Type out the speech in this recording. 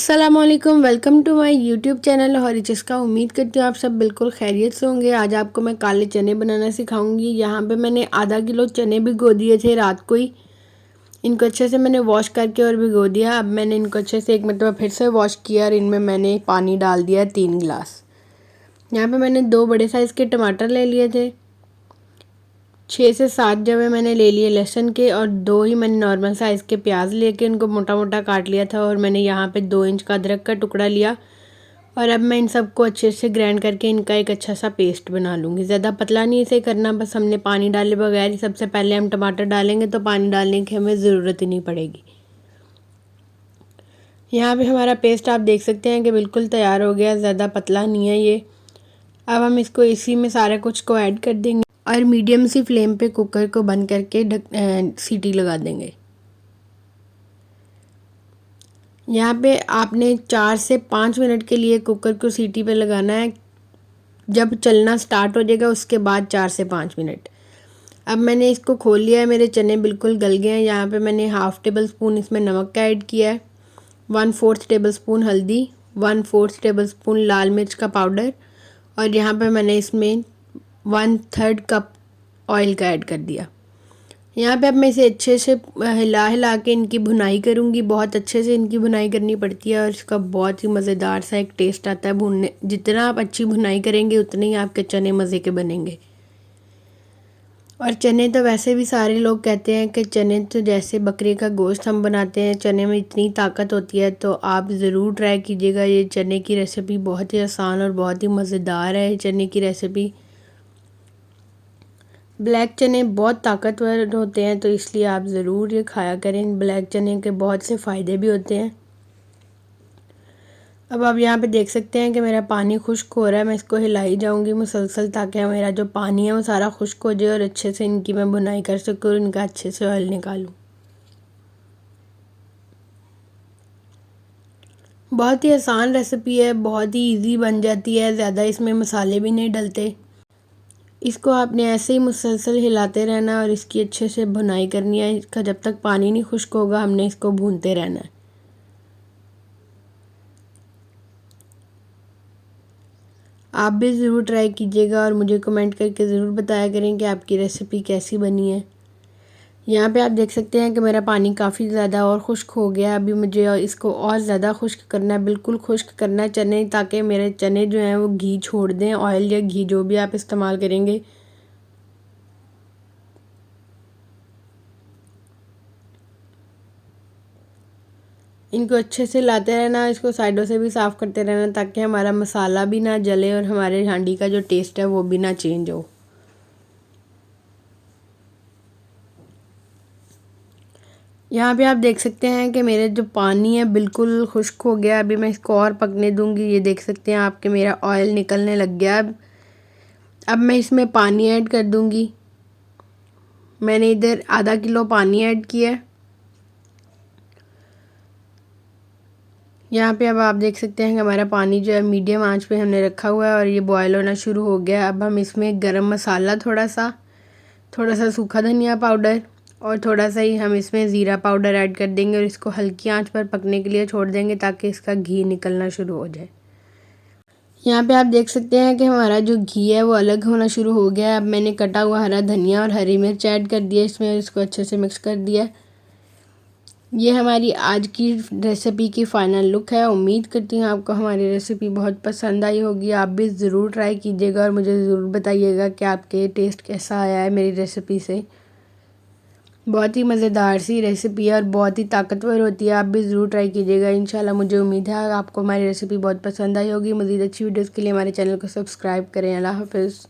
अस्सलामुअलैकुम, welcome to my YouTube channel और जिसका उम्मीद करती हूँ आप सब बिल्कुल खैरियत से होंगे। आज आपको मैं काले चने बनाना सिखाऊंगी। यहाँ पे मैंने आधा किलो चने भिगो दिए थे रात को ही। इनको अच्छे से मैंने वॉश करके और भिगो दिया। अब मैंने इनको अच्छे से एक मरतबा फिर से वॉश किया और इनमें मैंने पानी डाल दिया 3 गिलास। यहाँ पर मैंने 2 बड़े साइज़ के टमाटर ले लिए थे, 6 से 7 जवे मैंने ले लिए लहसुन के और 2 ही मैंने नॉर्मल साइज़ के प्याज लेके उनको मोटा मोटा काट लिया था। और मैंने यहाँ पे 2 इंच का अदरक का टुकड़ा लिया और अब मैं इन सबको अच्छे से ग्राइंड करके इनका एक अच्छा सा पेस्ट बना लूँगी। ज़्यादा पतला नहीं इसे करना, बस हमने पानी डाले बगैर ही सबसे पहले हम टमाटर डालेंगे तो पानी डालने की हमें ज़रूरत ही नहीं पड़ेगी। यहाँ पे हमारा पेस्ट आप देख सकते हैं कि बिल्कुल तैयार हो गया, ज़्यादा पतला नहीं है ये। अब हम इसको इसी में सारा कुछ को ऐड कर देंगे और मीडियम सी फ्लेम पे कुकर को बंद करके सीटी लगा देंगे। यहाँ पे आपने 4 से 5 मिनट के लिए कुकर को सीटी पे लगाना है। जब चलना स्टार्ट हो जाएगा उसके बाद 4 से 5 मिनट। अब मैंने इसको खोल लिया है, मेरे चने बिल्कुल गल गए हैं। यहाँ पे मैंने 1/2 टेबल स्पून इसमें नमक का ऐड किया है, 1/4 टेबल स्पून हल्दी, 1/4 टेबल स्पून लाल मिर्च का पाउडर और यहाँ पे मैंने इसमें 1/3 कप ऑयल का ऐड कर दिया। यहाँ पे अब मैं इसे अच्छे से हिला हिला के इनकी भुनाई करूँगी। बहुत अच्छे से इनकी भुनाई करनी पड़ती है और इसका बहुत ही मज़ेदार सा एक टेस्ट आता है भूनने। जितना आप अच्छी भुनाई करेंगे उतने ही आपके चने मज़े के बनेंगे। और चने तो वैसे भी सारे लोग कहते हैं कि चने तो जैसे बकरे का गोश्त हम बनाते हैं, चने में इतनी ताकत होती है। तो आप ज़रूर ट्राई कीजिएगा। ये चने की रेसिपी बहुत ही आसान और बहुत ही मज़ेदार है। चने की रेसिपी, ब्लैक चने बहुत ताकतवर होते हैं तो इसलिए आप ज़रूर ये खाया करें। ब्लैक चने के बहुत से फ़ायदे भी होते हैं। अब आप यहाँ पे देख सकते हैं कि मेरा पानी खुश्क हो रहा है। मैं इसको हिलाई जाऊँगी मुसलसल ताकि मेरा जो पानी है वो सारा खुश्क हो जाए और अच्छे से इनकी मैं बुनाई कर सकूँ और इनका अच्छे से ऑयल निकालूँ। बहुत ही आसान रेसिपी है, बहुत ही इजी बन जाती है, ज़्यादा इसमें मसाले भी नहीं डलते। इसको आपने ऐसे ही मुसलसल हिलाते रहना और इसकी अच्छे से भुनाई करनी है। इसका जब तक पानी नहीं खुश्क होगा हमने इसको भूनते रहना है। आप भी ज़रूर ट्राई कीजिएगा और मुझे कमेंट करके ज़रूर बताया करें कि आपकी रेसिपी कैसी बनी है। यहाँ पे आप देख सकते हैं कि मेरा पानी काफ़ी ज़्यादा और खुश्क हो गया। अभी मुझे इसको और ज़्यादा खुश्क करना है, बिल्कुल खुश्क करना है चने, ताकि मेरे चने जो हैं वो घी छोड़ दें। ऑयल या घी जो भी आप इस्तेमाल करेंगे। इनको अच्छे से लाते रहना, इसको साइडों से भी साफ़ करते रहना ताकि हमारा मसाला भी ना जले और हमारे हांडी का जो टेस्ट है वो भी ना चेंज हो। यहाँ पे आप देख सकते हैं कि मेरे जो पानी है बिल्कुल खुश्क हो गया। अभी मैं इसको और पकने दूंगी। ये देख सकते हैं आप कि मेरा ऑयल निकलने लग गया। अब मैं इसमें पानी ऐड कर दूंगी। मैंने इधर आधा किलो पानी ऐड किया है। यहाँ पे अब आप देख सकते हैं कि हमारा पानी जो है मीडियम आंच पे हमने रखा हुआ है और ये बॉयल होना शुरू हो गया। अब हम इसमें गरम मसाला थोड़ा सा सूखा धनिया पाउडर और थोड़ा सा ही हम इसमें ज़ीरा पाउडर ऐड कर देंगे और इसको हल्की आंच पर पकने के लिए छोड़ देंगे ताकि इसका घी निकलना शुरू हो जाए। यहाँ पे आप देख सकते हैं कि हमारा जो घी है वो अलग होना शुरू हो गया है। अब मैंने कटा हुआ हरा धनिया और हरी मिर्च ऐड कर दिया इसमें, इसको अच्छे से मिक्स कर दिया। ये हमारी आज की रेसिपी की फ़ाइनल लुक है। उम्मीद करती हूँ आपको हमारी रेसिपी बहुत पसंद आई होगी। आप भी ज़रूर ट्राई कीजिएगा और मुझे ज़रूर बताइएगा कि आपके टेस्ट कैसा आया है मेरी रेसिपी से। बहुत ही मज़ेदार सी रेसिपी है और बहुत ही ताकतवर होती है। आप भी ज़रूर ट्राई कीजिएगा। इंशाल्लाह मुझे उम्मीद है आपको हमारी रेसिपी बहुत पसंद आई होगी। मज़ीद अच्छी वीडियोज़ के लिए हमारे चैनल को सब्सक्राइब करें। अल्लाह हाफ़िज़।